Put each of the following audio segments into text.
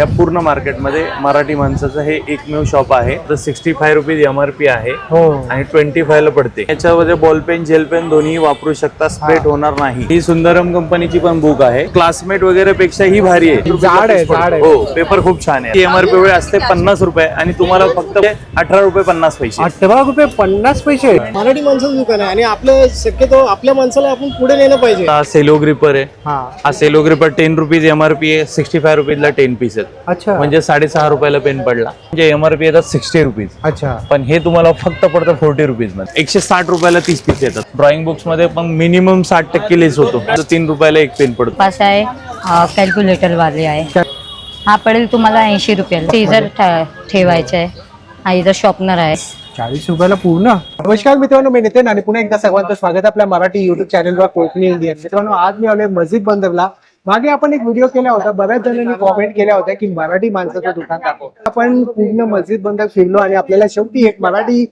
या पूर्ण मार्केटमध्ये मराठी माणसाचं हे एकमेव शॉप आहे. तर 65 रुपीज MRP आहे आणि 25 ला पडते. याच्यामध्ये बॉल पेन जेल पेन दोन्ही वापरू शकता, स्प्रेट होणार नाही. ही सुंदरम कंपनीची पण बुक आहे. क्लासमेट वगैरे पेक्षा ही भारी आहे. जाड आहे. हो, पेपर खूप छान आहे. MRP वेळ असते 50 रुपये आणि तुम्हाला फक्त 18 रुपये 50 पैसे. 18 रुपये 50 पैसे. मराठी माणसाचं दुकान आहे आणि आपलं शक्यतो आपल्या माणसाला आपण पुढे नेलं पाहिजे. हा सेलो ग्रिपर आहे. हा सेलो ग्रिपर 10 रुपीज MRP आहे. 65 रुपीजला 10 पीस आहेत. अच्छा, म्हणजे 6.5 रुपयाला पेन पडला. म्हणजे MRP येतात 60 रुपीज. अच्छा, पण हे तुम्हाला फक्त पडतं 40 रुपीज मध्ये. 160 रुपयाला 30 पीस येतात. ड्रॉइंग बुक्स मध्ये पण मिनिमम 60% लेस होतो. 3 रुपयाला एक पेन पडतो. पास आहे कॅल्क्युलेटर वाले आहे. हा पडेल तुम्हाला 80 रुपयाला. सीझर ठेवायचं आहे. हा इथं शॉर्पनर आहे. 40 रुपयाला पूर्ण. नमस्कार मित्रांनो, मी नितीन आणि पुन्हा एकदा सर्वांचं स्वागत आपल्या मराठी युट्यूब चॅनलवर कोकणी इंडियन. मित्रांनो, आज मी आलोय मस्जिद बंदरला. मागे आपण एक व्हिडिओ केला होता. बऱ्याच जणांनी कॉमेंट केल्या होत्या की मराठी माणसाचं दुकान दाखव. आपण पूर्ण मस्जिद बंदर फिरलो आणि आपल्याला शेवटी एक मराठी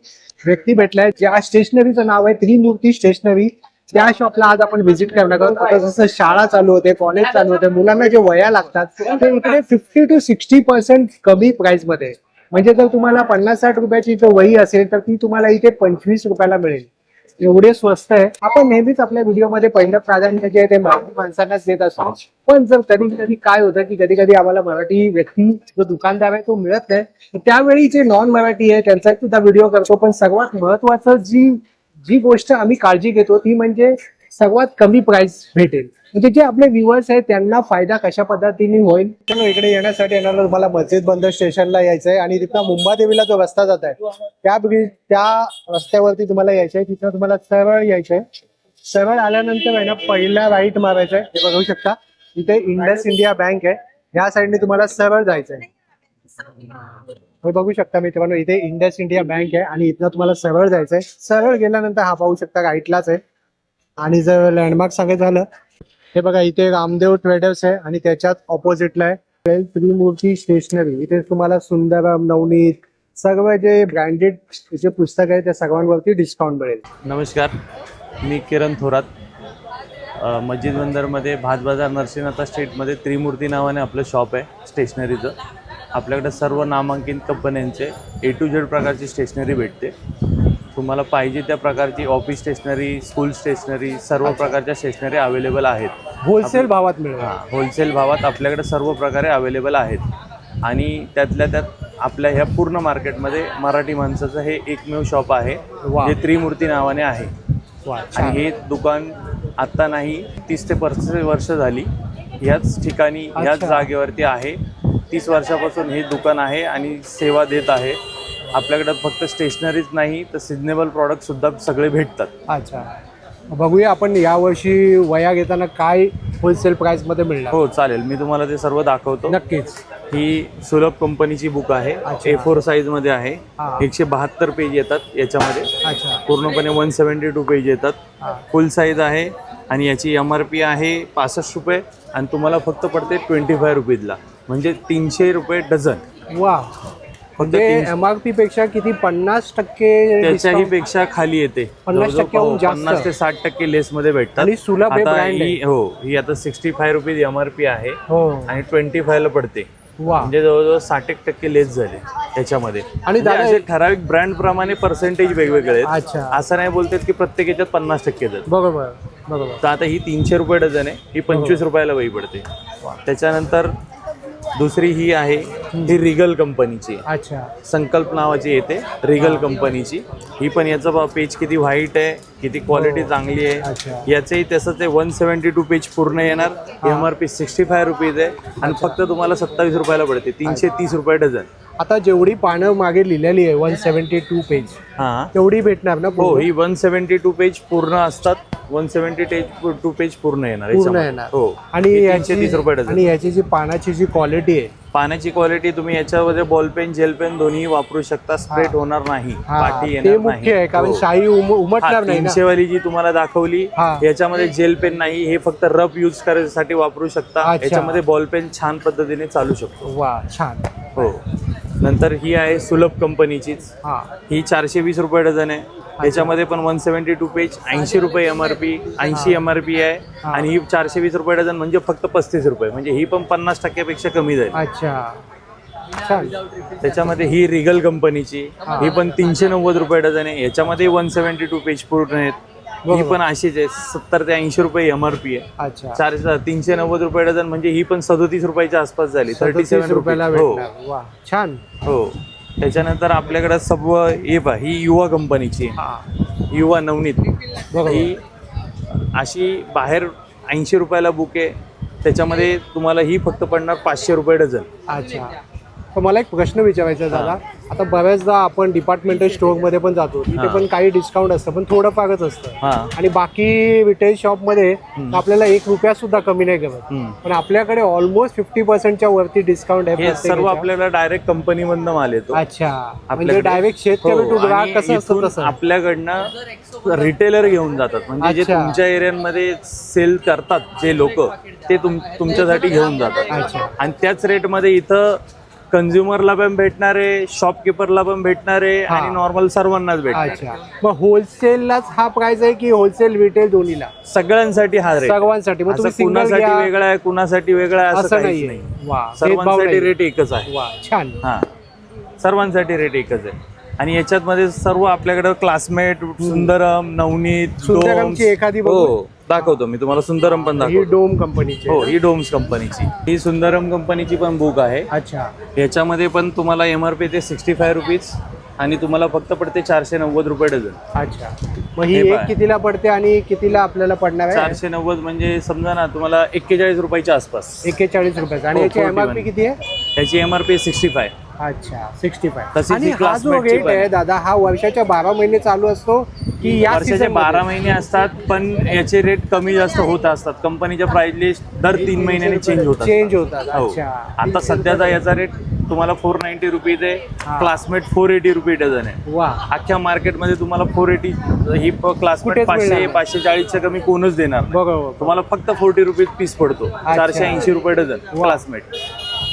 व्यक्ती भेटलाय, ज्या स्टेशनरीचं नाव आहे त्रिमूर्ती स्टेशनरी. त्या शॉपला आज आपण व्हिजिट करणार आहोत. आता जसं शाळा चालू होते, कॉलेज चालू होते, मुलांना जे वया लागतात ते इकडे 50 to 60% कमी प्राइस मध्ये. म्हणजे जर तुम्हाला 50-60 रुपयाची जर वही असेल तर ती तुम्हाला इथे 25 रुपयाला मिळेल. एवढे स्वस्त आहे. आपण नेहमीच आपल्या व्हिडिओमध्ये पहिलं प्राधान्य जे आहे ते मराठी माणसांनाच देत असतो. पण जर कधी कधी काय होतं की कधी कधी आम्हाला मराठी व्यक्ती जो दुकानदार आहे तो मिळत नाही, त्यावेळी जे नॉन मराठी आहे त्यांचा सुद्धा व्हिडिओ करतो. पण सर्वात महत्वाचं जी गोष्ट आम्ही काळजी घेतो ती म्हणजे सर्वात कमी प्राइस भेटेल. म्हणजे जे आपले व्ह्युअर्स आहेत त्यांना फायदा कशा पद्धतीने होईल. तर इकडे येण्यासाठी येणार तुम्हाला मस्जिद बंदर स्टेशनला यायचंय आणि तिथं मुंबादेवीला जो रस्ता जात आहे त्या रस्त्यावरती तुम्हाला यायचंय. तिथं तुम्हाला सरळ यायचंय. सरळ आल्यानंतर आहे ना पहिला राईट मारायचंय. हे बघू शकता इथे इंडस इंडिया बँक आहे. या साईडने तुम्हाला सरळ जायचंय. हे बघू शकता मित्रांनो, इथे इंडस इंडिया बँक आहे आणि इथनं तुम्हाला सरळ जायचंय. सरळ गेल्यानंतर हा पाहू शकता राईटलाच आहे. आणि जर लँडमार्क सांगायचं झालं, हे बघा इथे रामदेव ट्रेडर्स आहे आणि त्याच्याच ऑपोजिटला आहे त्रिमूर्ती स्टेशनरी. इथे तुम्हाला सुंदरम, नवनीत सर्व जे ब्रँडेड जे पुस्तक आहे त्या सर्वांवरती डिस्काउंट मिळेल. नमस्कार, मी किरण थोरात. मस्जिद बंदरमध्ये भात बाजार नरसिंहनाथा स्ट्रीटमध्ये त्रिमूर्ती नावाने आपलं शॉप आहे स्टेशनरीचं. आपल्याकडे सर्व नामांकित कंपन्यांचे A to Z प्रकारची स्टेशनरी भेटते. तुम्हाला पाहिजे त्या प्रकारची ऑफिस स्टेशनरी, स्कूल स्टेशनरी, सर्व प्रकारच्या स्टेशनरी अवेलेबल आहेत. होलसेल भावात मिळेल. होलसेल भावात आपल्याकडे सर्व प्रकारे अवेलेबल आहेत. आणि त्यातल्या त्यात आपल्या ह्या पूर्ण मार्केटमध्ये मराठी माणसाचं हे एकमेव शॉप आहे जे त्रिमूर्ती नावाने आहे. आणि हे दुकान आत्ता नाही 30 ते 35 वर्ष झाली ह्याच ठिकाणी ह्याच जागेवरती आहे. 30 वर्षापासून हे दुकान आहे आणि सेवा देत आहे. आपल्याकडे फक्त स्टेशनरीच नाही तर सिजनेबल प्रॉडक्ट सुद्धा सगळे भेटतात. अच्छा, बघूया आपण यावर्षी वया घेताना काय होलसेल प्राइस मध्ये मिळणार. हो चालेल, मी तुम्हाला ते सर्व दाखवतो. नक्कीच. ही सुलभ कंपनीची बुक आहे. A4 साईज मध्ये आहे. 172 पेज येतात याच्यामध्ये. अच्छा, पूर्णपणे 172 पेज येतात. फुल साईज आहे आणि याची MRP आहे 65 रुपये आणि तुम्हाला फक्त पडते 25 रुपीजला. म्हणजे 300 रुपये डझन. वा, म्हणजे MRP पेक्षा किती 50% त्याच्याही पेक्षा खाली येते. 50% 50 ते 60% लेस मध्ये भेटतात. आणि सुलभ आता ब्रँड आहे. ही आता 65 रुपीज MRP आहे आणि 25 ला पडते. म्हणजे जवळजवळ 60% लेस झाले त्याच्यामध्ये. आणि असे ठराविक ब्रँड प्रमाणे पर्सेंटेज वेगवेगळे आहेत. असं नाही बोलतात की प्रत्येक याच्यात 50% जात. बरोबर बरोबर. तर आता ही 300 रुपये डझन आहे. ही 25 रुपयाला वही पडते. त्याच्यानंतर दुसरी ही आहे, ही रिगल कंपनीची. अच्छा, संकल्प नावाची येते रिगल कंपनीची. ही पण याचं पेज किती व्हाईट आहे, किती क्वालिटी चांगली आहे. याचंही तसंच आहे. 172 पेज पूर्ण येणार. MRP 65 रुपीज आहे आणि फक्त तुम्हाला 27 रुपयाला पडते. 330 रुपये डझन. आता जेवढी पानं मागे लिहिलेली आहे 172 पेज, तेवढी भेटणार ना? हो, ही 172 पेज पूर्ण असतात. 172 पेज पूर्ण येणार. हो, आणि 330 रुपये डझन. आणि याची जी पानाची जी क्वालिटी आहे, पाण्याची क्वालिटी तुम्ही याच्यामध्ये बॉल पेन जेल पेन दोन्ही वापरू शकता. स्प्रेट होणार नाही, पाठी ते येणार मुख्य आहे. कारण शाई उमटणार नाही. 300 वाली जी तुम्हाला दाखवली याच्यामध्ये जेल पेन नाही. हे फक्त रफ यूज करायसाठी वापरू शकता. याच्यामध्ये बॉल पेन छान पद्धतीने चालू शकतो. वा, छान. हो. नंतर ही आहे सुलभ कंपनीचीच. ही 420 रुपये डझन आहे. याच्यामध्ये पण 172 पेज 80 रुपये MRP 80 MRP आहे आणि ही 420 रुपये डझन म्हणजे फक्त 35 रुपये, म्हणजे ही पण 50% पेक्षा कमी जाईल. अच्छा छान. त्याच्यामध्ये ही रिगल कंपनीची ही पण 390 रुपये डझन आहे. याच्यामध्ये 172 पेज पूर्ण आहेत. ही पण अशीच आहे, 70 ते 80 रुपये MRP आहे. अच्छा 390 रुपये डझन म्हणजे ही पण 37 रुपयाच्या आसपास झाली. 37 रुपयाला हो भेटणार. वा छान. हो. त्याच्यानंतर आपल्याकडे सब ही युवा कंपनीची आहे. युवा नवनीत ही अशी बाहेर 80 रुपयाला बुक आहे. त्याच्यामध्ये तुम्हाला ही फक्त पडणार 500 रुपये डझन. अच्छा. तर मला एक प्रश्न विचारायचा आहे दादा. आता बऱ्याचदा आपण डिपार्टमेंटल स्टोअरमध्ये पण जातो, तिथे पण काही डिस्काउंट असतं, पण थोडं फारच असतं. आणि बाकी रिटेल शॉपमध्ये आपल्याला 1 रुपया सुद्धा कमी नाही करत, पण आपल्याकडे ऑलमोस्ट 50% वरती डिस्काउंट आहे. हे सर्व आपल्याला डायरेक्ट कंपनीमधनं माल येतो. अच्छा, म्हणजे डायरेक्ट शेतकरी टू ग्राहक कसं असतं तसं आपल्याकडनं रिटेलर घेऊन जातात, म्हणजे जे अच्छा. तुमच्या एरियामध्ये सेल करतात जे लोक ते तुमच्यासाठी घेऊन जातात. अच्छा. आणि त्याच रेटमध्ये इथं कंझ्युमरला पण भेटणारे, शॉपकीपरला पण भेटणारे आणि नॉर्मल सर्वांनाच भेटणार. अच्छा. मग होलसेललाच हा प्राइस आहे की होलसेल रिटेल दोन्हीला? सगळ्यांसाठी हा रेट, सर्वांसाठी. मग तुम्ही सिंगल कुणासाठी घ्या वेगळा आहे कुणासाठी वेगळा आहे असं काहीच नाहीये. नाही. वा, सर्वांसाठी रेट एकच आहे. वा छान. हा, सर्वांसाठी रेट एकच आहे. आणि याच्यात मध्ये सर्व आपल्याकडे क्लासमेट, सुंदरम, नवनीत, सुंदरमची एखादी बघू? हो दाखवतो मी तुम्हाला. सुंदरम पण ही दाखवतो. डोम कंपनीची. हो, ही डोम्स कंपनीची, ही सुंदरम कंपनीची पण बुक आहे. अच्छा. याच्यामध्ये पण तुम्हाला MRP ते 65 रुपीज आणि तुम्हाला फक्त पडते 490 रुपये डझन. अच्छा. मग ही हे एक पहा. कितीला पडते आणि कितीला आपल्याला पडणार आहे? 490 म्हणजे समजा ना तुम्हाला 41 रुपयाच्या आसपास. 41 रुपयाचा. आणि हो, याची 41. MRP किती आहे? त्याची MRP 65. अच्छा 65. तशीच आणि ही हा जो classmate ची रेट पण आहे दादा, हा वर्षाच्या 12 महिने चालू असतो की या वर्षाचे 12 महिने असतात, पण याचे रेट कमी जास्त होत असतात. कंपनीच्या प्राइस लिस्ट दर 3 महिन्यांनी चेंज होतात. चेंज होतात? हो. अच्छा. आता सध्याचा याचा रेट तुम्हाला 490 रुपीज आहे. क्लासमेट 480 रुपये डझन आहे. वा. अख्ख्या मार्केटमध्ये तुम्हाला 480 ही क्लासमेट कुठेच 500 मिळणार नाही. 540च्या कमी कोणच देणार नाही. बरोबर. तुम्हाला फक्त 40 रुपीज पीस पडतो. 480 रुपये डझन क्लासमेट.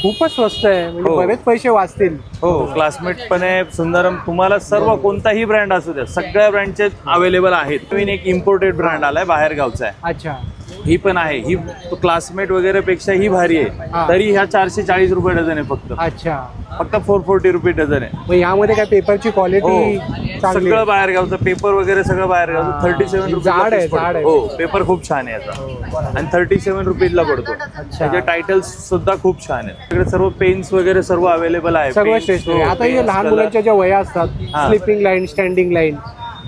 खूपच स्वस्त आहे, म्हणजे हो. बरेच पैसे वाचतील. हो, क्लासमेट पण आहे, सुंदरम. तुम्हाला सर्व कोणताही ब्रँड असू द्या, सगळ्या ब्रँडचे अवेलेबल आहेत. नवीन एक इम्पोर्टेड ब्रँड आलाय, बाहेर गावचा आहे. अच्छा. ही पण आहे. ही क्लासमेट वगैरे पेक्षा ही भारी आहे. हा. तरी ह्या 440 रुपये डझन आहे फक्त. अच्छा. फक्त 440 रुपये डझन आहे. मग यामध्ये काय पेपरची हो, क्वालिटी चांगली सगळं बाहेर गावचं पेपर वगैरे सगळं बाहेर गावचं. 37 रुपये जाड आहे, जाड आहे. हो, पेपर खूप छान आहे याचा आणि 37 रुपीजला पडतो. त्याचे टायटल्स सुद्धा खूप छान आहेत. तिकडे सर्व पेन्स वगैरे सर्व अवेलेबल आहे. सगळं Pens, स्टेशनरी. हो, आता हे pens, लहान color. मुलांच्या ज्या वया असतात, हा. स्लिपिंग लाईन, स्टँडिंग लाईन,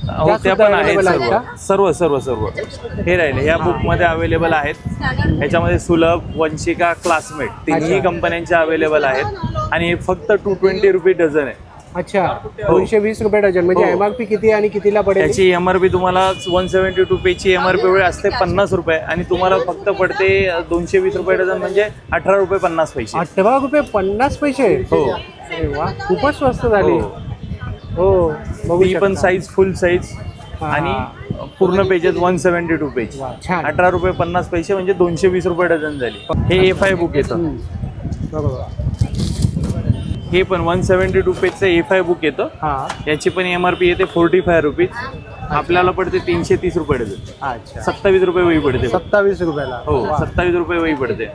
हो, त्या सुद्धा पण आहेत available आहेत का? सर्व सर्व सर्व सर्व हे राहिले ह्या बुक मध्ये अवेलेबल आहेत. ह्याच्यामध्ये सुलभ, वंशिका, क्लासमेट तिन्ही अच्छा. कंपन्यांच्या अवेलेबल आहेत आणि हे फक्त 220 रुपये डझन आहे. अच्छा. 220 रुपये डझन. म्हणजे हो. MRP किती आणि कितीला पडेल? त्याची MRP तुम्हाला 172 पेजची MRP वेळ असते 50 रुपये आणि तुम्हाला फक्त पडते 220 रुपये डझन म्हणजे 18 रुपये 50 पैसे. 18 रुपये 50 पैसे. हो. अरे वा, खूपच स्वस्त झाली. हो. हो, बघू ती पण शकता. साईज फुल साईज हा. आणि पूर्ण पेजेस 172 पेज. वा, छान. 18 रुपये 50 पैसे म्हणजे 220 रुपये डझन झाली. हे A5 बुक येतं. बरोबर. हे पण 172 पेजचं A5 बुक येतं. हा. याची पण MRP येते 45 रुपीज. आपल्याला पडते 330 रुपये डझन. अच्छा. 27 रुपये वही पडते. 27 रुपयाला. हो, 27 रुपये वही पडते.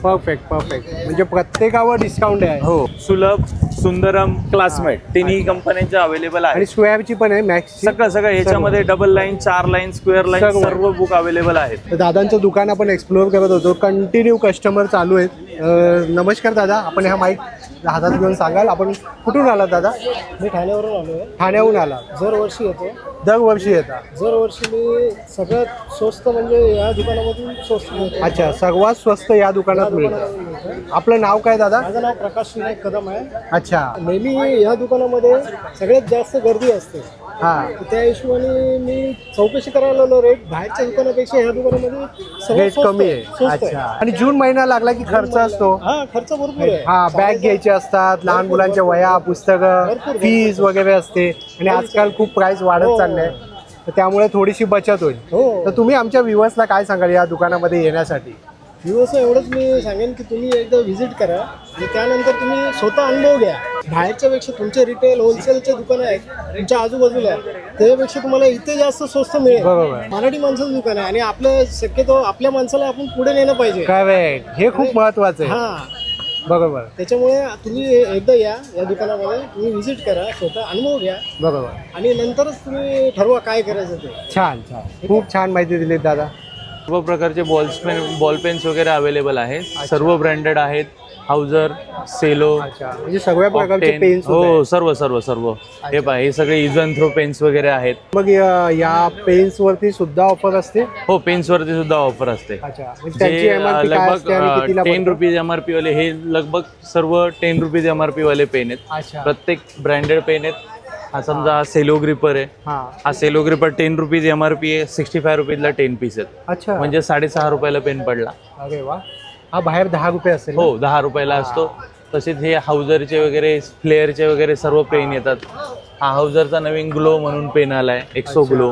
Perfect perfect. म्हणजे प्रत्येकावर डिस्काउंट आहे. हो, सुलभ, सुंदरम, क्लासमेट तिन्ही कंपन्यांच्या अवेलेबल आहे. आणि स्क्वेअरची पण आहे, मॅक्स. सगळं ह्याच्यामध्ये double line, 4 line, square line सर्व. सर्व बुक अवेलेबल आहेत. दादांचं दुकान आपण एक्सप्लोअर करत होतो. कंटिन्यू कस्टमर चालू आहेत. नमस्कार दादा, आपण हा माईक हातात घेऊन सांगाल आपण कुठून आलात दादा? मी ठाण्यावरून आलो आहे. ठाण्याहून आला. दरवर्षी येतो. दरवर्षी येतात? दरवर्षी मी सगळ्यात स्वस्त म्हणजे या दुकानामधून स्वस्त मिळतो. अच्छा, सर्वात स्वस्त या दुकानात मिळतं. आपलं नाव काय दादा? माझं नाव प्रकाश विनायक कदम आहे. अच्छा. नेहमी या दुकानामध्ये सगळ्यात जास्त गर्दी असते. हा. त्या हिशोबाने मी चौकशी करायला आलो. रेट बाहेरच्या दुकानापेक्षा ह्या दुकानामध्ये सगळ्यात रेट स्वस्त कमी आहे. स्वस्त आहे. अच्छा. आणि जून महिना लागला की खर्च असतो. हा, खर्च भरपूर आहे. हा, बॅग घ्यायचे असतात, लहान मुलांच्या वह्या, पुस्तकं, फीज वगैरे असते आणि आजकाल खूप प्राइस वाढत चाललंय, तर त्यामुळे थोडीशी बचत होईल. हो. तर तुम्ही आमच्या व्ह्युअर्सला काय सांगाल या दुकानामध्ये येण्यासाठी? दिवस एवढंच मी सांगेन की तुम्ही एकदा व्हिजिट करा आणि त्यानंतर तुम्ही स्वतः अनुभव घ्या. बाहेरच्या पेक्षा तुमचे रिटेल होलसेलचे दुकानं आहेत तुमच्या आजूबाजूला आहे त्याच्यापेक्षा तुम्हाला इथे जास्त स्वस्त मिळेल. बरोबर. मराठी माणसाचं दुकान आहे आणि आपलं शक्यतो आपल्या माणसाला आपण पुढे नेलं पाहिजे. करेक्ट, हे खूप महत्वाचं आहे. हा, बरोबर त्याच्यामुळे तुम्ही एकदा या दुकानामध्ये, तुम्ही व्हिजिट करा, स्वतः अनुभव घ्या बरोबर. आणि नंतरच तुम्ही ठरवा काय करायचं ते. छान छान, खूप छान माहिती दिली दादा. सर्व प्रकारचे बॉल पेन्स वगैरे अवेलेबल आहेत. सर्व ब्रँडेड आहेत. हाऊजर, सेलो, अच्छा, म्हणजे सगळ्या प्रकारचे ऑक्टेन. पेन्स हो, सर्व सर्व सर्व. हे पहा, हे सगळे इझन थ्रो पेन्स वगैरे आहेत. मग या पेन्स वरती सुद्धा ऑफर असते? हो, पेन्स वरती सुद्धा ऑफर असते. अच्छा, म्हणजे त्यांची MRP काय असते आणि लगभग कितीला 10 रुपीज MRP वाले, हे लगभग सर्व 10 रुपीज MRP वाले पेन आहेत. अच्छा. प्रत्येक ब्रँडेड पेन आहेत. हा समजा हा सेलो ग्रिपर आहे. हा सेलो ग्रिपर 10 रुपीज MRP आहे. 65 रुपीजला 10 पीस आहेत. अच्छा, म्हणजे 6.5 रुपयाला पेन पडला. अरे वा. हा बाहेर 10 रुपये असेल ना? हो, 10 रुपयाला असतो. तसेच हे हाऊजरचे वगैरे, फ्लेअरचे वगैरे सर्व पेन येतात. हा हाऊजरचा नवीन ग्लो म्हणून पेन आलाय, एक्सो ग्लो.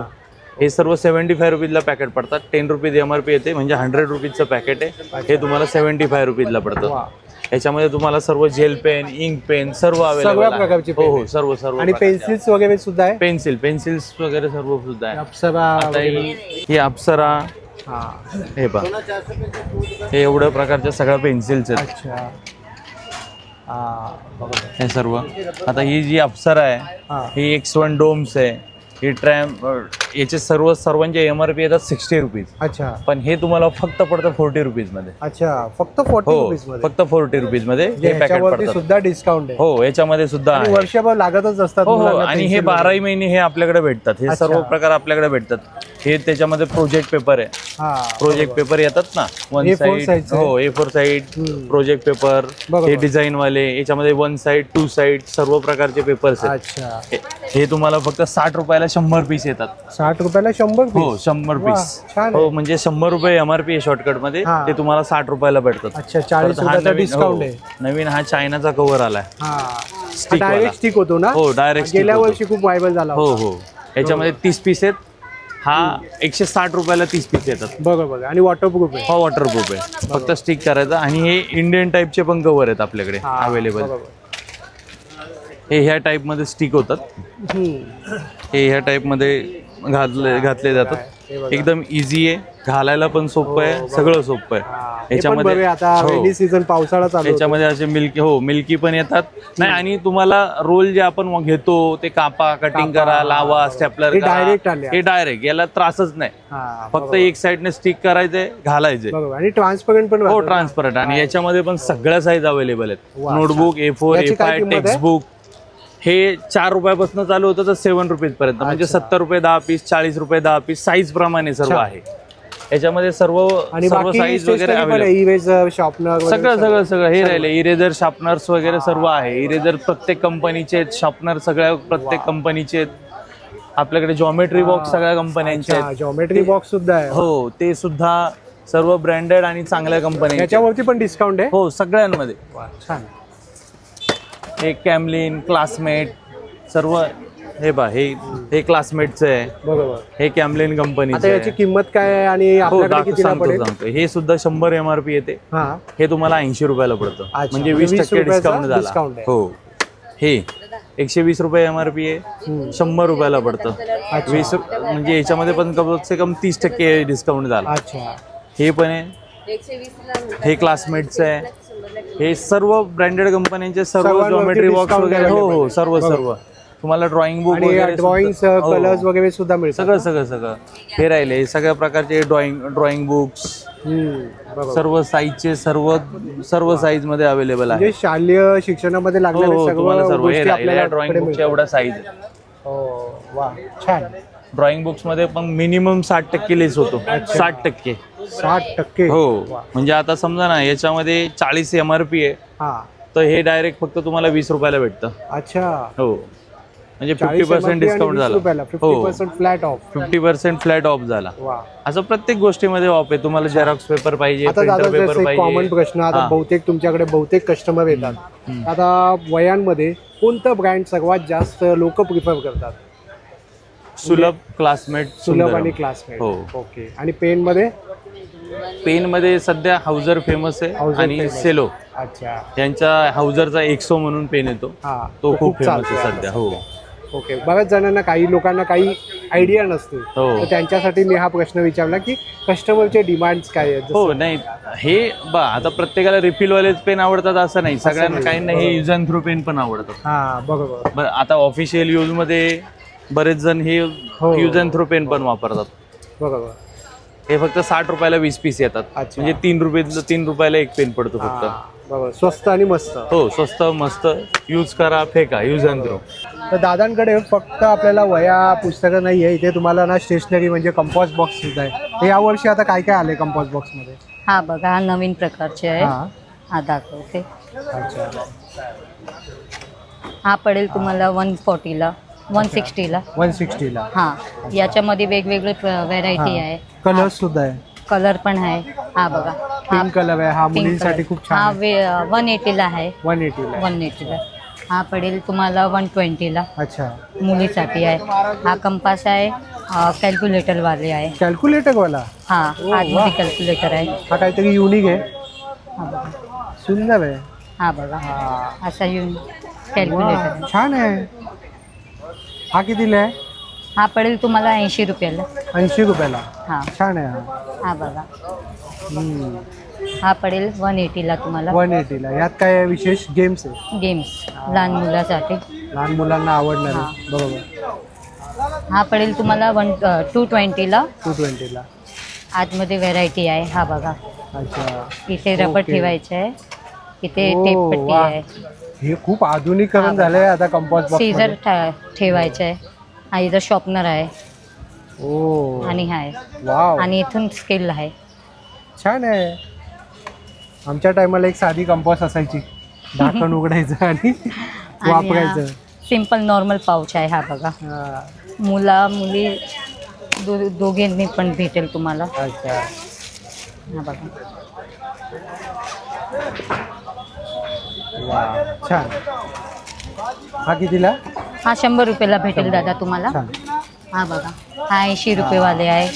हे सर्व 75 रुपीजला पॅकेट पडतात. 10 रुपीज MRP येते, म्हणजे 100 रुपीजचं पॅकेट आहे. हे तुम्हाला 75 रुपीजला पडतं. याच्यामध्ये तुम्हाला सर्व जेल पेन, इंक पेन सर्व अवेलेबल सगळ्या आहे. प्रकारची हो हो, सर्व सर्व. आणि पेन्सिल्स वगैरे सुद्धा आहे? पेन्सिल्स वगैरे सर्व सुद्धा आहे. अप्सरा आता ही अप्सरा, हे पहा, हे एवढ्या प्रकारच्या सगळ्या पेन्सिल्स आहेत. अच्छा, हे सर्व. आता ही जी अप्सरा आहे, ही X1 डोम्स आहे. ही याचे सर्वांचे MRP येतात 60 रुपीज. अच्छा, पण हे तुम्हाला फक्त पडतं 40 रुपीज मध्ये. अच्छा, फक्त 40 हो, रुपीज मध्ये? फक्त 40 रुपीज मध्ये हे पॅकेट ह्याच्यावरती पडतात. सुद्धा डिस्काउंट आहे? हो, याच्यामध्ये सुद्धा आणि आहे. वर्षभर लागतच असतात हो हो, मुलांना आणि हे pencil 12 महिने हे आपल्याकडे भेटतात. हे अच्छा. सर्व प्रकार आपल्याकडे भेटतात. हे त्याच्यामध्ये प्रोजेक्ट पेपर आहे. हा, प्रोजेक्ट पेपर येतात ना, वन A4 साइड. size हो, A4 साइड प्रोजेक्ट पेपर. बरोबर. हे डिझाईन वाले, याच्यामध्ये 1 साइड 2 साइड सर्व प्रकारचे पेपर्स आहेत. अच्छा, हे तुम्हाला फक्त 60 रुपयाला 100 पीस येतात. 60 रुपयाला 100 हो, पीस? 100 वा, पीस. छान हो, आहे. म्हणजे 100 रुपये MRP आहे शॉर्टकट मध्ये. हा. ते तुम्हाला 60 रुपयाला भेटतात. अच्छा, 40 परत हा रुपयाचा नवीन- डिस्काउंट हो, आहे. नवीन हा चायनाचा कव्हर आलाय. Stick वाला. डायरेक्ट स्टिक होतो ना? हो, direct stick गेल्या होतो. वर्षी खूप व्हायरल झाला हो होता. हो, याच्यामध्ये 30 पीस आहेत. हा 160 रुपयाला 30 पीस येतात. बरोबर, आणि वॉटरप्रूफ आहे? हा वॉटरप्रूफ आहे. फक्त स्टिक करायचा. आणि हे इंडियन टाईपचे पण कव्हर आहेत आपल्याकडे अवेलेबल. हे ह्या टाईप मध्ये स्टिक होतात. हे ह्या टाईप मध्ये घातले जातात. एकदम इझी आहे, घालायला पण सोपं आहे, सगळं सोपं आहे. याच्यामध्ये आता रेनी सीझन, पावसाळा चालू आहे. याच्यामध्ये असे मिल्की पण येतात. नाही, आणि तुम्हाला रोल जे आपण घेतो ते कापा, कटिंग करा, लावा, स्टेपलर हे direct आले. हे डायरेक्ट, याला त्रासच नाही. फक्त एक साइडने स्टिक करायचे, घालायचे. बरोबर, आणि ट्रान्सपरंट पण हो, राहतं. ट्रान्सपरंट. आणि याच्यामध्ये पण सगळ्या साईज अवेलेबल आहेत. वा, नोटबुक, A4, याची काय A5, किंमत आहे? टेक्स्टबुक. हे 4 रुपयापासून चालू होतं तर 7 रुपीज पर्यंत, म्हणजे 70 रुपये 10 पीस, 40 रुपये 10 पीस, साईज प्रमाणे सर्व आहे. याच्यामध्ये सर्व आणि सर्व बाकी साईज वगैरे available. इरेजर, शॉर्पनर, सगळं हे राहिले. इरेजर, शार्पनर्स वगैरे सर्व आहे. इरेजर प्रत्येक कंपनीचे आहेत. शार्पनर सगळ्या प्रत्येक कंपनीचे आहेत. आपल्याकडे जॉमेट्री बॉक्स सगळ्या कंपन्यांचे आहेत. जॉमेट्री बॉक्स सुद्धा आहे? हो, ते सुद्धा सर्व ब्रँडेड आणि चांगल्या कंपन्यांचे. याच्यावरती पण डिस्काउंट आहे? हो, सगळ्यांमध्ये. छान. हे कॅमलिन, क्लासमेट सर्व. हे बा, हे क्लासमेटचं आहे. बरोबर. हे कॅमलिन आता कंपनीचं याची आहे. किंमत काय आहे आणि हो, आपल्याकडे कितीला पडेल? सांगतो. हे सुद्धा 100 MRP येते. हा, हे तुम्हाला 80 रुपयाला पडतं. अच्छा, म्हणजे म्हणजे 20% 20% डिस्काउंट झाला. डिस्काउंट आहे. हो, हे 120 रुपये MRP आहे. 100 रुपयाला पडतं. 20 म्हणजे याच्यामध्ये पण कम से कम 30% डिस्काउंट झाला. अच्छा, हे पण आहे. हे क्लासमेटचं आहे. हे सर्व ब्रँडेड कंपन्यांचे सर्व सर्वांवरती जॉमेट्री बॉक्स discount वगैरे. हो हो, available. सर्व तुम्हाला ड्रॉइंग बुक आणि वगैरे ड्रॉइंग सुद्धा- हो. कलर्स वगैरे सुद्धा मिळतात? सगळं हे राहिले. सगळ्या प्रकारचे ड्रॉइंग बुक्स बरोबर. सर्व साईजचे, सर्व साईज मध्ये अवेलेबल आहे. म्हणजे शालेय शिक्षणामध्ये लागणारे हो, तुम्हाला सर्व हे गोष्टी राहिले. आपल्याला ड्रॉइंग कडे बुकच्या मिळतात. एवढा साईज आहे. हो, वा, छान. ड्रॉइंग बुक्स मध्ये पण मिनिमम 60% लेस होतो. 60%. 60%? हो, म्हणजे आता समजा ना, याच्यामध्ये 40 MRP आहे, हा, तर हे डायरेक्ट फक्त तुम्हाला 20 रुपयाला भेटतं. अच्छा, हो, म्हणजे 40 50% MRP आणि डिस्काउंट 20 झाला. रुपयाला, हो, 50% फ्लॅट ऑफ. 50% फ्लॅट ऑफ झाला. वा. असं प्रत्येक गोष्टीमध्ये ऑफ आहे. तुम्हाला झेरॉक्स पेपर पाहिजे, आता प्रिंटर दादा, पेपर जसं एक कॉमन पाहिजे. प्रश्न, आता हा. बहुतेक तुमच्याकडे कस्टमर येतात, आता वयांमध्ये कोणतं ब्रँड सर्वात जास्त लोक प्रिफर करतात? सुलभ, क्लासमेट, सुलभ आणि क्लासमेट. हो. ओके. आणि पेन मध्ये? पेनमध्ये सध्या हाऊजर फेमस आहे हाऊजर आणि famous. सेलो अच्छा. यांच्या हाऊजरचा 100 म्हणून पेन येतो, हा तो खूप फेमस चालतोय आहे आता. सध्या. हो ओके. बऱ्याच जणांना, काही लोकांना काही आयडिया नसते, हो. तर त्यांच्यासाठी मी हा प्रश्न विचारला की कस्टमरचे डिमांड्स काय आहेत. हो. नाही, हे आता प्रत्येकाला रिफिलवालेच पेन आवडतात असं नाही, सगळ्यांना नाही. काही नाही, हे यूज अँड थ्रू पेन पण आवडतात. हा बरोबर. बरं, आता ऑफिशियल यूज मध्ये बरेच जण हे हो. यूज अँड थ्रू पेन पण वापरतात. बरोबर. हे फक्त 60 रुपयाला 20 पीस येतात, अच्छा. म्हणजे 3 रुपयाला एक पेन पडतो फक्त. हा, बरोबर. स्वस्त आणि मस्त. हो, स्वस्त मस्त, यूज करा, फेका, यूज अँड थ्रू. तर दादांकडे फक्त आपल्याला वया पुस्तकं नाही आहे, इथे तुम्हाला ना स्टेशनरी म्हणजे कंपॉस बॉक्स सुद्धा आहे. तर यावर्षी आता काय काय आले कंपॉस बॉक्स मध्ये? हा बघा, हा नवीन प्रकारचे आहे. हा. हा दाखवते. अच्छा. हा पडेल तुम्हाला 140ला, 160ला. 160ला. हा, याच्यामध्ये वेगवेगळे व्हेरायटी आहे. कलर्स सुद्धा आहे. कलर पण आहे. हा बघा, हा पिंक कलर आहे, हा pink मुलींसाठी color. खूप छान हा आहे. 180ला आहे. 180ला. 180ला. हा पडेल तुम्हाला 120ला, अच्छा. मुलीसाठी आहे. हा कंपास आहे, कॅल्क्युलेटर वाले आहे. कॅल्क्युलेटर वाला. हा, वा. आतमध्ये कॅल्क्युलेटर आहे. हा काहीतरी युनिक आहे, हा बघा. सुंदर आहे. हा बघा, हा. असा येऊन वा, कॅल्क्युलेटर आहे. छान आहे. हा कितीला आहे? हा पडेल तुम्हाला 80 रुपयाला. 80 रुपयाला. हा. छान आहे हा. हा बघा, हम्म. हा पडेल 180ला तुम्हाला. 180ला. यात काय विशेष गेम्स आहे? गेम्स लहान मुलासाठी. लहान मुलांना आवडणार आहे. बरोबर. हा पडेल तुम्हाला 220ला. 220ला. आतमध्ये व्हेरायटी आहे. हा बघा, अच्छा. इथे रबर ओके. ठेवायचे आहे, इथे ओ, टेपपट्टी वा. आहे. हे खूप आधुनिकरण हा, झालंय आता कंपॉस सीझर बॉक्स. ठेवायचे आहे. हा इथं शॉर्पनर आहे ओ. आणि हा आहे, वाव. आणि इथून स्केल आहे. छान आहे. आमच्या टायमाला एक साधी कंपॉस असायची, ढाकण उघडायचं आणि वापरायचं. सिंपल नॉर्मल पाऊच आहे. हा बघा, हा. मुला मुली दोघींनी पण भेटेल तुम्हाला. अच्छा. हा बघा, वा, छान. हा कितीला? हा 100 रुपयाला भेटेल दादा तुम्हाला. छान. हा बघा, हा 80 रुपये वाले आहे.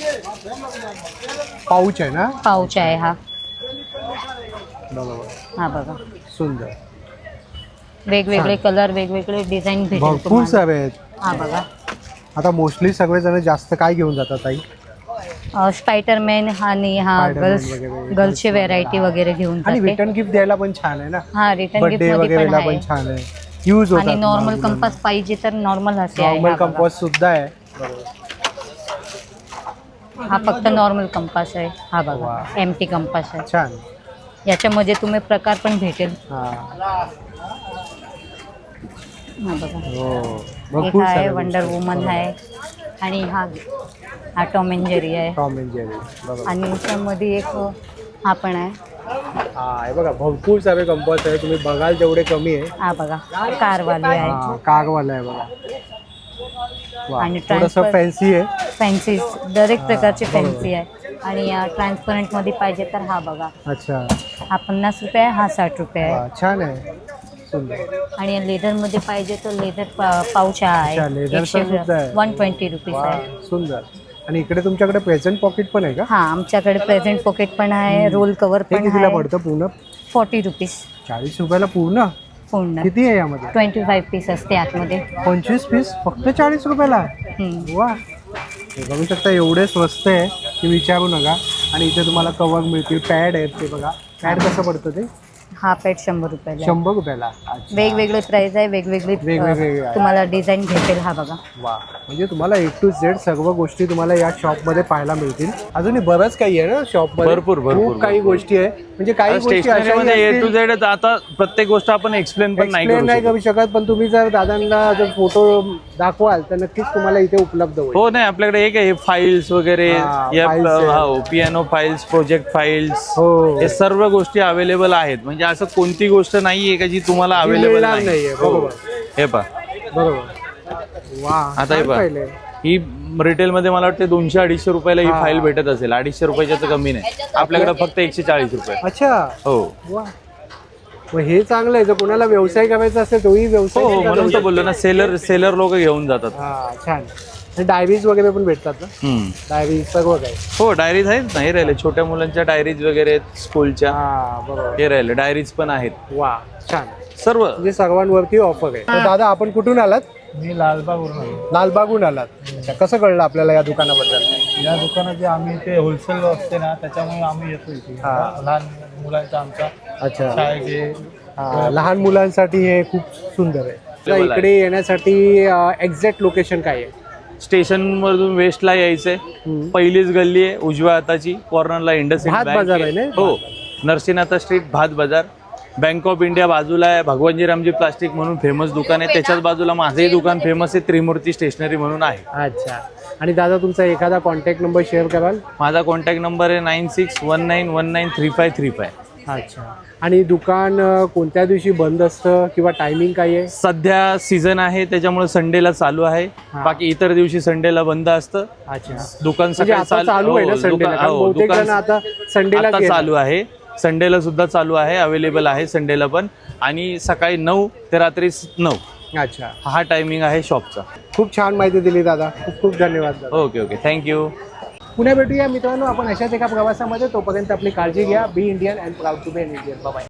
पाऊच आहे ना? पाऊच आहे हा. बरोबर. हा बघा, सुंदर. वेगवेगळे कलर, वेगवेगळे डिझाईन भेटेल भरपूर तुम्हाला. सारे आहेत. हा बघा, आता मोस्टली सगळेजण जास्त काय घेऊन जातात ताई? स्पायडरमॅन आणि हा Spiderman वगैरे. गर्ल्सची व्हेरायटी वगैरे घेऊन आणि जाते. रिटर्न गिफ्ट द्यायला पण छान आहे ना. हा, रिटर्न गिफ्ट बर्थडे मध्ये पण वगैरेला आहे. पण छान आहे. यूज होतात. आणि नॉर्मल कंपास पाहिजे तर नॉर्मल असे आहे. नॉर्मल हा बघा. कंपॉस सुद्धा आहे. हा फक्त नॉर्मल कंपास आहे. हा बघा, वा. एमटी कंपास आहे. छान. याच्यामध्ये तुम्ही प्रकार पण भेटेल. हा. हा बघा, हो. एक भरपूर आहे सारे वंडर वुमन आहे, आणि हा टॉम अँड जेरी आहे. Tom and Jerry. बरोबर. आणि त्यामध्ये एक हा पण आहे. हा, हे बघा भरपूर सारे कंपॉस आहे. तुम्ही बघाल तेवढे कमी आहे. हा बघा, कारवाली आहे. हा, कारवाला आहे बघा. वा, आणि थोडंसं transfer- फॅन्सी आहे. फॅन्सी, दरेक हा, प्रकारची बरोबर. फॅन्सी आहे. आणि ट्रान्सपरंट मध्ये पाहिजे तर हा बघा, अच्छा. हा 50 रुपये आहे, हा 60 रुपये आहे. वा, छान आहे. सुंदर. आणि लेदर मध्ये पाहिजे तर लेदर पाऊच आहे, अच्छा, लेदरचा सुद्धा आहे. 120 रुपीज वा, आहे. सुंदर. आणि इकडे तुमच्याकडे प्रेझेंट पॉकेट पण आहे का? हा, आमच्याकडे प्रेझेंट पॉकेट पण आहे, रोल कव्हर हे पण कितीला आहे. पडतं पूर्ण? 40 रुपीज 40 रुपयाला पूर्ण? पूर्ण. किती आहे यामध्ये? 25 पीस असते आतमध्ये. 25 पीस फक्त 40 रुपयाला? हम्म. वा, हे बघू शकता एवढे स्वस्त आहे की विचारू नका. आणि इथे तुम्हाला कवर मिळतील, पॅड आहेत ते बघा. पॅड कसं पडतं ते? हा पॅट 100 रुपयाला आहे. 100 रुपयाला. अच्छा. वेगवेगळे प्राइस आहे, वेगवेगळे वेगवेगळे आहे. तुम्हाला डिझाईन भेटेल. हा बघा, वा, म्हणजे तुम्हाला A to Z सर्व गोष्टी तुम्हाला या शॉपमध्ये पाहायला मिळतील. अजूनही बरंच काही आहे ना शॉपमध्ये. भरपूर खूप काही गोष्टी आहे. म्हणजे काही गोष्टी स्टेशनरी अशाही मध्ये ए टू असतील, झेड. आता प्रत्येक गोष्ट आपण एक्सप्लेन पण नाही explain नाही करू करू शकत. शकत, पण तुम्ही जर दादांना जर फोटो दाखवाल तर नक्कीच तुम्हाला इथे उपलब्ध होईल. हो, नाही आपल्याकडे एक आहे फाईल्स वगैरे, हा, files आहेत. पियानो फाईल्स, प्रोजेक्ट फाईल्स, हो. हे सर्व गोष्टी अवेलेबल आहेत. म्हणजे असं कोणती गोष्ट नाहीये का जी तुम्हाला अवेलेबल मिळणार नाही. नाहीये, हो. बरोबर. हे पहा, बरोबर. वा, आता हे छान पहा. पाहिलंय. ही रिटेल मध्ये मला वाटते 200-250 रुपयाला ही हा. फाईल भेटत असेल. 250 रुपयाच्या तर कमी नाही. आपल्याकडे फक्त 140 रुपये. अच्छा. हो वा, मग हे चांगलं आहे. जर कोणाला व्यवसाय करायचा असेल तोही व्यवसाय हो, सुद्धा म्हणून करू तर बोललो ना, सेलर लोक घेऊन जातात. शकतो. हा, छान. आणि डायरीज वगैरे पण भेटतात ना? हम्म. डायरी सर्व काही. हो डायरीज आहेत ना, हे राहिले छोट्या मुलांच्या डायरीज वगैरे आहेत, स्कूलच्या हा बरोबर. हे राहिले डायरीज पण आहेत वा छान. सर्व. म्हणजे सर्वांवरती ऑफर आहे. तर दादा आपण कुठून आलात? मी लालबागवरून आलो. लालबागहून आलात. अच्छा, कसं कळलं आपल्याला या दुकानाबद्दल? या दुकानाचे आम्ही ते होलसेल असते ना, त्याच्यामुळे आम्ही येतो इथे. हा. लहान मुलांचा आमच्या अच्छा. शाळेचे हा, लहान मुलांसाठी हे खूप सुंदर आहे. तर Available आहे. इकडे येण्यासाठी एक्झॅक्ट लोकेशन काय आहे? स्टेशन मधून वेस्टला यायचंय, पहिलीच गल्ली आहे उजव्या हाताची, कॉर्नरला इंडसइंड भात बँक बाजार आहे ना? हो, नरसिंहनाथ स्ट्रीट भात बाजार. बँक ऑफ इंडिया बाजूला आहे, भगवानजीरामजी प्लास्टिक म्हणून फेमस दुकान आहे, त्याच्याच बाजूला माझंही दुकान फेमस आहे, त्रिमूर्ती स्टेशनरी म्हणून आहे. अच्छा. आणि दादा तुमचा एखादा कॉन्टॅक्ट नंबर शेअर कराल? माझा कॉन्टॅक्ट नंबर आहे 9619193535. अच्छा. आणि दुकान कोणत्या दिवशी बंद असतं किंवा टायमिंग काय आहे? सध्या सीझन आहे त्याच्यामुळे संडेला चालू आहे, बाकी इतर दिवशी संडेला बंद असतं. अच्छा. दुकान म्हणजे सकाळी आता चालू आहे ना हो, संडेला? दुकान- कारण हो, बहुतेक दुकान जण आता संडेला आता चालू आहे, संडेला सुद्धा चालू आहे, अवेलेबल आहे संडेला पण, आणि सकाळी 9 ते रात्री 9 अच्छा. हा टायमिंग आहे शॉपचा. खूप छान माहिती दिली दादा. खूप खूप धन्यवाद दादा. Okay okay, thank you. पुन्हा भेटूया मित्रांनो आपण अशाच एका प्रवासामध्ये. तोपर्यंत आपली काळजी घ्या. Be Indian and proud to be an Indian. Bye.